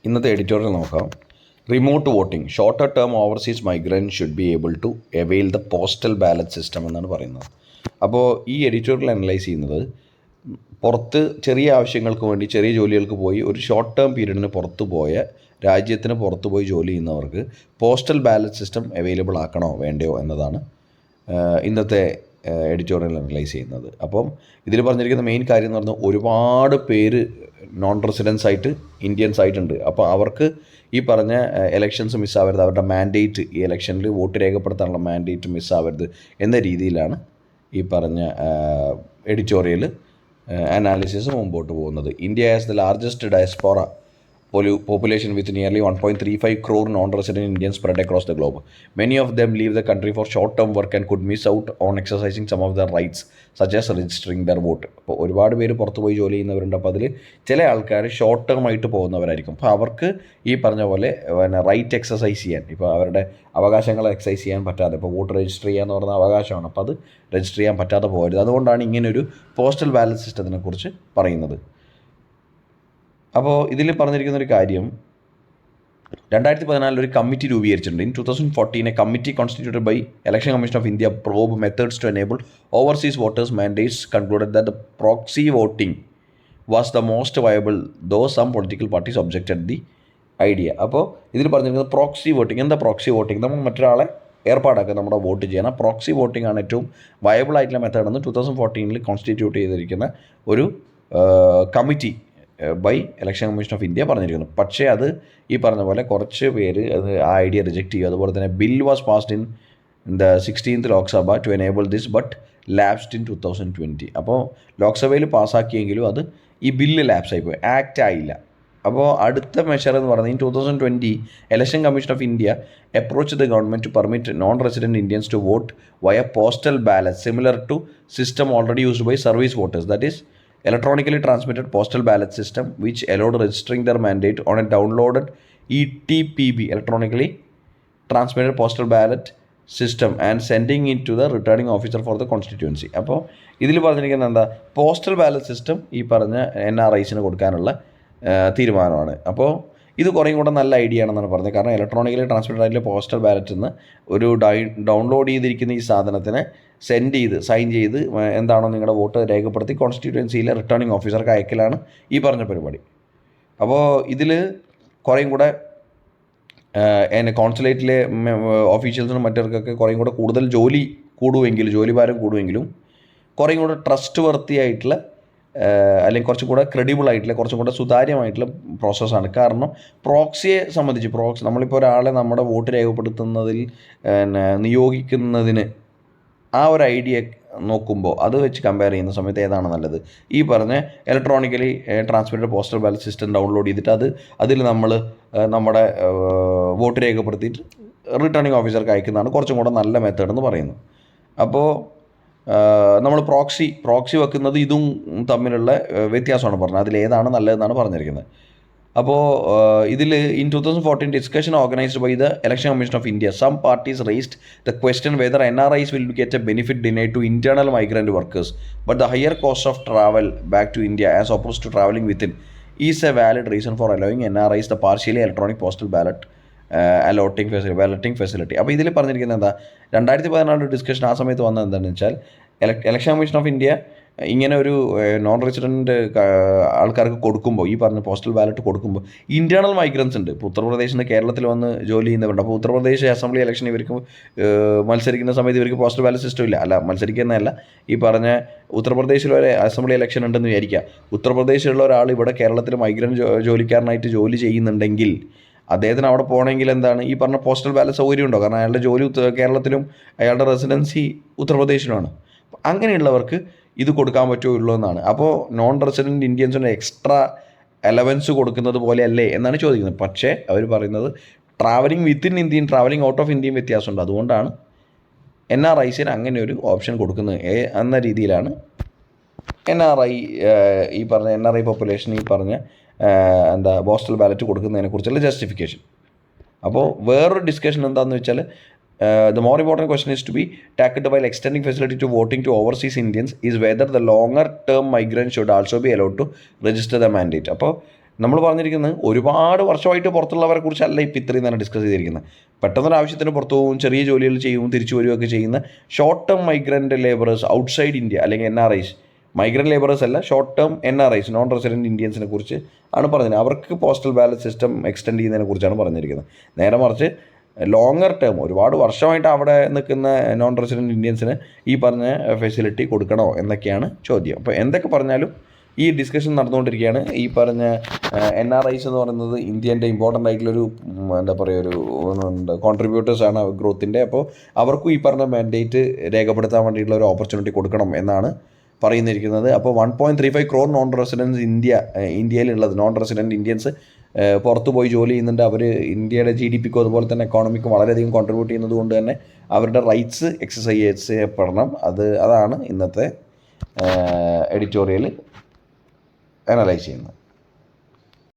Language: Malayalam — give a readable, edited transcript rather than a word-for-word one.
ഇന്നത്തെ എഡിറ്റോറിയൽ നോക്കാം. Remote voting, shorter term overseas migrant should be able to avail the postal ballot system എന്നാണ് പറയുന്നത്. അപ്പോൾ ഈ എഡിറ്റോറിയൽ അനലൈസ് ചെയ്യുന്നത് പുറത്ത് ചെറിയ ആവശ്യങ്ങൾക്ക് വേണ്ടി ചെറിയ ജോലികൾക്ക് പോയി ഒരു ഷോർട്ട് ടേം പീരീഡിന് പുറത്തു പോയ രാജ്യത്തിന് പുറത്തു പോയി ജോലി ചെയ്യുന്നവർക്ക് പോസ്റ്റൽ ബാലറ്റ് സിസ്റ്റം അവൈലബിൾ ആക്കണോ വേണ്ടയോ എന്നതാണ് ഇന്നത്തെ എഡിറ്റോറിയൽ അനലൈസ് ചെയ്യുന്നത്. അപ്പം ഇതിൽ പറഞ്ഞിരിക്കുന്ന മെയിൻ കാര്യം എന്ന് പറഞ്ഞാൽ ഒരുപാട് പേര് നോൺ റെസിഡൻസ് ആയിട്ട് ഇന്ത്യൻസ് ആയിട്ടുണ്ട്. അപ്പോൾ അവർക്ക് ഈ പറഞ്ഞ എലക്ഷൻസ് മിസ്സാവരുത്, അവരുടെ മാൻഡേറ്റ് ഈ ഇലക്ഷനിൽ വോട്ട് രേഖപ്പെടുത്താനുള്ള മാൻഡേറ്റ് മിസ്സാവരുത് എന്ന രീതിയിലാണ് ഈ പറഞ്ഞ എഡിറ്റോറിയൽ അനാലിസിസ് മുമ്പോട്ട് പോകുന്നത്. India as the largest diaspora population with nearly 1.35 crore non-resident Indians spread across the globe. Many of them leave the country for short-term work and could miss out on exercising some of their rights, such as registering their vote. അപ്പോൾ ഒരുപാട് പേര് പുറത്ത് പോയി ജോലി ചെയ്യുന്നവരുണ്ട്. അപ്പോൾ അതിൽ ചില ആൾക്കാർ ഷോർട്ട് ടേം ആയിട്ട് പോകുന്നവരായിരിക്കും. അപ്പോൾ അവർക്ക് ഈ പറഞ്ഞ പോലെ റൈറ്റ് എക്സസൈസ് ചെയ്യാൻ, ഇപ്പോൾ അവരുടെ അവകാശങ്ങൾ എക്സസൈസ് ചെയ്യാൻ പറ്റാതെ, ഇപ്പോൾ വോട്ട് രജിസ്റ്റർ ചെയ്യാന്ന് പറയുന്ന അവകാശമാണ്, അപ്പോൾ അത് രജിസ്റ്റർ ചെയ്യാൻ പറ്റാതെ പോകരുത്. അതുകൊണ്ടാണ് ഇങ്ങനൊരു പോസ്റ്റൽ ബാലറ്റ് സിസ്റ്റത്തിനെ കുറിച്ച് പറയുന്നത്. അപ്പോൾ ഇതിൽ പറഞ്ഞിരിക്കുന്നൊരു കാര്യം, 2014 ഒരു കമ്മിറ്റി രൂപീകരിച്ചിട്ടുണ്ട്. In 2014 a committee constituted by election commission of India probe methods to enable overseas voters mandates concluded that the proxy voting was the most viable though some political parties objected the idea. അപ്പോൾ ഇതിൽ പറഞ്ഞിരിക്കുന്നത് പ്രോക്സി വോട്ടിംഗ്. എന്താ പ്രോക്സി വോട്ടിംഗ്? നമ്മൾ മറ്റൊരാളെ ഏർപ്പാടാക്കുക നമ്മുടെ വോട്ട് ചെയ്യണം. പ്രോക്സി വോട്ടിംഗ് ആണ് ഏറ്റവും വയബിൾ ആയിട്ടുള്ള മെത്തേഡെന്ന് 2014 കോൺസ്റ്റിറ്റ്യൂട്ട് ചെയ്തിരിക്കുന്ന ഒരു committee by election commission of India പറഞ്ഞിരിക്കുന്നു. പക്ഷേ അത് ഈ പറഞ്ഞ പോലെ കുറച്ച് പേര് അത് ആ ഐഡിയ റിജക്റ്റ് ചെയ്യും. അതുപോലെ തന്നെ bill was passed in the 16th Lok Sabha to enable this but lapsed in 2020. അപ്പോൾ ലോക്സഭയിൽ പാസ്സാക്കിയെങ്കിലും അത് ഈ ബില്ല് ലാപ്സ് ആയിപ്പോയി, ആക്റ്റ് ആയില്ല. അപ്പോൾ അടുത്ത മെഷർ എന്ന് പറയുന്നത് in 2020 election commission of India approach the government to permit non resident Indians to vote via postal ballot similar to system already used by service voters, that is electronically transmitted postal ballot system which allowed registering their mandate on a downloaded ETPB electronically transmitted postal ballot system and sending it to the returning officer for the constituency. അപ്പോൾ ഇതിൽ പറഞ്ഞിരിക്കുന്നത് എന്താ, പോസ്റ്റൽ ബാലറ്റ് സിസ്റ്റം ഈ പറഞ്ഞ NRIസിന് കൊടുക്കാനുള്ള തീരുമാനമാണ്. അപ്പോൾ ഇത് കുറേയും കൂടെ നല്ല ഐഡിയ ആണെന്നാണ് പറഞ്ഞത്. കാരണം ഇലക്ട്രോണിക്കലി ട്രാൻസ്മിറ്റഡ് ആയിട്ടുള്ള പോസ്റ്റൽ ബാലറ്റിൽ നിന്ന് ഒരു ഡൗൺലോഡ് ചെയ്തിരിക്കുന്ന ഈ സാധനത്തിനെ സെൻഡ് ചെയ്ത് സൈൻ ചെയ്ത് എന്താണോ നിങ്ങളുടെ വോട്ട് രേഖപ്പെടുത്തി കോൺസ്റ്റിറ്റ്യുവൻസിയിലെ റിട്ടേണിംഗ് ഓഫീസർക്ക് അയക്കലാണ് ഈ പറഞ്ഞ പരിപാടി. അപ്പോൾ ഇതിൽ കുറേയും കൂടെ കോൺസുലേറ്റിലെ ഓഫീഷ്യൽസിനും മറ്റവർക്കൊക്കെ കുറേയും കൂടെ കൂടുതൽ ജോലി ഭാരം കൂടുമെങ്കിലും കുറേയും കൂടെ ട്രസ്റ്റ് വർത്തി ആയിട്ടുള്ള അല്ലെങ്കിൽ കുറച്ചും കൂടെ ക്രെഡിബിൾ ആയിട്ടുള്ള കുറച്ചും കൂടെ സുതാര്യമായിട്ടുള്ള പ്രോസസ്സാണ്. കാരണം പ്രോക്സിയെ സംബന്ധിച്ച് നമ്മളിപ്പോൾ ഒരാളെ നമ്മുടെ വോട്ട് രേഖപ്പെടുത്തുന്നതിൽ നിയോഗിക്കുന്നതിന് ആ ഒരു ഐഡിയ നോക്കുമ്പോൾ അത് വെച്ച് കമ്പയർ ചെയ്യുന്ന സമയത്ത് ഏതാണ് നല്ലത്? ഈ പറഞ്ഞ electronically transmitted postal ballot system download ചെയ്തിട്ട് അതിൽ നമ്മൾ നമ്മുടെ വോട്ട് രേഖപ്പെടുത്തിയിട്ട് റിട്ടേണിംഗ് ഓഫീസർക്ക് അയക്കുന്നതാണ് കുറച്ചും കൂടെ നല്ല മെത്തേഡ് എന്ന് പറയുന്നത്. അപ്പോൾ നമ്മൾ പ്രോക്സി വെക്കുന്നത് ഇതും തമ്മിലുള്ള വ്യത്യാസമാണ് പറഞ്ഞത്. അതിലേതാണ് നല്ലതെന്നാണ് പറഞ്ഞിരിക്കുന്നത്. അപ്പോൾ ഇതിൽ in 2014 discussion organised by the election commission of India some parties raised the question whether NRIs will get a benefit denied to internal migrant workers but the higher cost of travel back to India as opposed to travelling within is a valid reason for allowing NRIs the partially electronic postal balloting facility. അപ്പോൾ ഇതിൽ പറഞ്ഞിരിക്കുന്നത് എന്താ, 2014 ഡിസ്കഷൻ ആ സമയത്ത് വന്നത് എന്താണെന്ന് വെച്ചാൽ ഇലക്ഷൻ കമ്മീഷൻ ഓഫ് ഇന്ത്യ ഇങ്ങനെ ഒരു നോൺ റെസിഡൻറ്റ് ആൾക്കാർക്ക് കൊടുക്കുമ്പോൾ, ഈ പറഞ്ഞ പോസ്റ്റൽ ബാലറ്റ് കൊടുക്കുമ്പോൾ ഇൻറ്റേർണൽ മൈഗ്രൻസ് ഉണ്ട്. ഇപ്പോൾ ഉത്തർപ്രദേശിൽ നിന്ന് കേരളത്തിൽ വന്ന് ജോലി ചെയ്യുന്നവരുണ്ട്. അപ്പോൾ ഉത്തർപ്രദേശ് അസംബ്ലി ഇലക്ഷൻ ഇവർക്ക് മത്സരിക്കുന്ന സമയത്ത് ഇവർക്ക് പോസ്റ്റൽ ബാലറ്റ് സിസ്റ്റം ഇല്ല. മത്സരിക്കുന്നതല്ല, ഈ പറഞ്ഞ ഉത്തർപ്രദേശിൽ ഒരു അസംബ്ലി ഇലക്ഷൻ ഉണ്ടെന്ന് വിചാരിക്കുക. ഉത്തർപ്രദേശിലുള്ള ഒരാൾ ഇവിടെ കേരളത്തിൽ മൈഗ്രൻ്റ് ജോലിക്കാരനായിട്ട് ജോലി ചെയ്യുന്നുണ്ടെങ്കിൽ അദ്ദേഹത്തിന് അവിടെ പോകണമെങ്കിൽ എന്താണ്, ഈ പറഞ്ഞ പോസ്റ്റൽ ബാലറ്റ് സൗകര്യം ഉണ്ടോ? കാരണം അയാളുടെ ജോലി കേരളത്തിലും അയാളുടെ റെസിഡൻസി ഉത്തർപ്രദേശിലുമാണ്. അങ്ങനെയുള്ളവർക്ക് ഇത് കൊടുക്കാൻ പറ്റുമോ എന്നാണ്. അപ്പോൾ നോൺ റെസിഡൻറ്റ് ഇന്ത്യൻസിന് എക്സ്ട്രാ അലവൻസ് കൊടുക്കുന്നത് പോലെയല്ലേ എന്നാണ് ചോദിക്കുന്നത്. പക്ഷേ അവർ പറയുന്നത് ട്രാവലിംഗ് വിത്തിൻ ഇന്ത്യയും ട്രാവലിംഗ് ഔട്ട് ഓഫ് ഇന്ത്യയും വ്യത്യാസമുണ്ട്. അതുകൊണ്ടാണ് NRIസിന് അങ്ങനെ ഒരു ഓപ്ഷൻ കൊടുക്കുന്നത് എന്ന രീതിയിലാണ് ഈ പറഞ്ഞ NRI പോപ്പുലേഷൻ ഈ പറഞ്ഞ പോസ്റ്റൽ ബാലറ്റ് കൊടുക്കുന്നതിനെക്കുറിച്ചുള്ള ജസ്റ്റിഫിക്കേഷൻ. അപ്പോൾ വേറൊരു ഡിസ്കഷൻ എന്താണെന്ന് വെച്ചാൽ, the more important question is to be tackled while extending facility to voting to overseas Indians is whether the longer term migrants should also be allowed to register the mandate. അപ്പോൾ നമ്മൾ പറഞ്ഞിരിക്കുന്നത് ഒരുപാട് വർഷമായിട്ട് പുറത്തുള്ളവരെ കുറിച്ചല്ല ഇപ്പോൾ ഇത്രയും തന്നെ ഡിസ്കസ് ചെയ്തിരിക്കുന്നത്. പെട്ടെന്നൊരു ആവശ്യത്തിന് പുറത്തു പോകും, ചെറിയ ജോലികൾ ചെയ്യും, തിരിച്ചു വരികയൊക്കെ ചെയ്യുന്ന short term migrant labourers outside India അല്ലെങ്കിൽ NRIs. മൈഗ്രൻ്റ് ലേബറേഴ്സ് അല്ല, short term NRIs, non resident ഇന്ത്യൻസിനെ കുറിച്ച് ആണ് പറഞ്ഞത്. അവർക്ക് പോസ്റ്റൽ ബാലറ്റ് സിസ്റ്റം എക്സ്റ്റെൻഡ് ചെയ്യുന്നതിനെ കുറിച്ചാണ് പറഞ്ഞിരിക്കുന്നത്. നേരെ മറിച്ച് ലോങ്ങർ ടേം ഒരുപാട് വർഷമായിട്ട് അവിടെ നിൽക്കുന്ന നോൺ റെസിഡൻറ്റ് ഇന്ത്യൻസിന് ഈ പറഞ്ഞ ഫെസിലിറ്റി കൊടുക്കണോ എന്നൊക്കെയാണ് ചോദ്യം. അപ്പോൾ എന്തൊക്കെ പറഞ്ഞാലും ഈ ഡിസ്കഷൻ നടന്നുകൊണ്ടിരിക്കുകയാണ്. ഈ പറഞ്ഞ NRIs എന്ന് പറയുന്നത് ഇന്ത്യൻ്റെ ഇമ്പോർട്ടൻ്റ് ആയിട്ടുള്ളൊരു എന്താ പറയുക ഒരു കോൺട്രിബ്യൂട്ടേഴ്സാണ് ഗ്രോത്തിൻ്റെ. അപ്പോൾ അവർക്കും ഈ പറഞ്ഞ മാൻഡേറ്റ് രേഖപ്പെടുത്താൻ വേണ്ടിയിട്ടുള്ള ഒരു ഓപ്പർച്യൂണിറ്റി കൊടുക്കണം എന്നാണ് പറയുന്നിരിക്കുന്നത്. അപ്പോൾ 1.35 crore നോൺ റെസിഡൻസ് ഇന്ത്യയിലുള്ളത്, നോൺ റെസിഡൻറ്റ് ഇന്ത്യൻസ് പുറത്തു പോയി ജോലി ചെയ്യുന്നുണ്ട്. അവർ ഇന്ത്യയുടെ GDPക്കും അതുപോലെ തന്നെ എക്കോണമിക്കും വളരെയധികം കോൺട്രിബ്യൂട്ട് ചെയ്യുന്നത് കൊണ്ട് തന്നെ അവരുടെ റൈറ്റ്സ് എക്സസൈസ് ചെയ്യപ്പെടണം. അതാണ് ഇന്നത്തെ എഡിറ്റോറിയൽ അനലൈസ് ചെയ്യുന്നത്.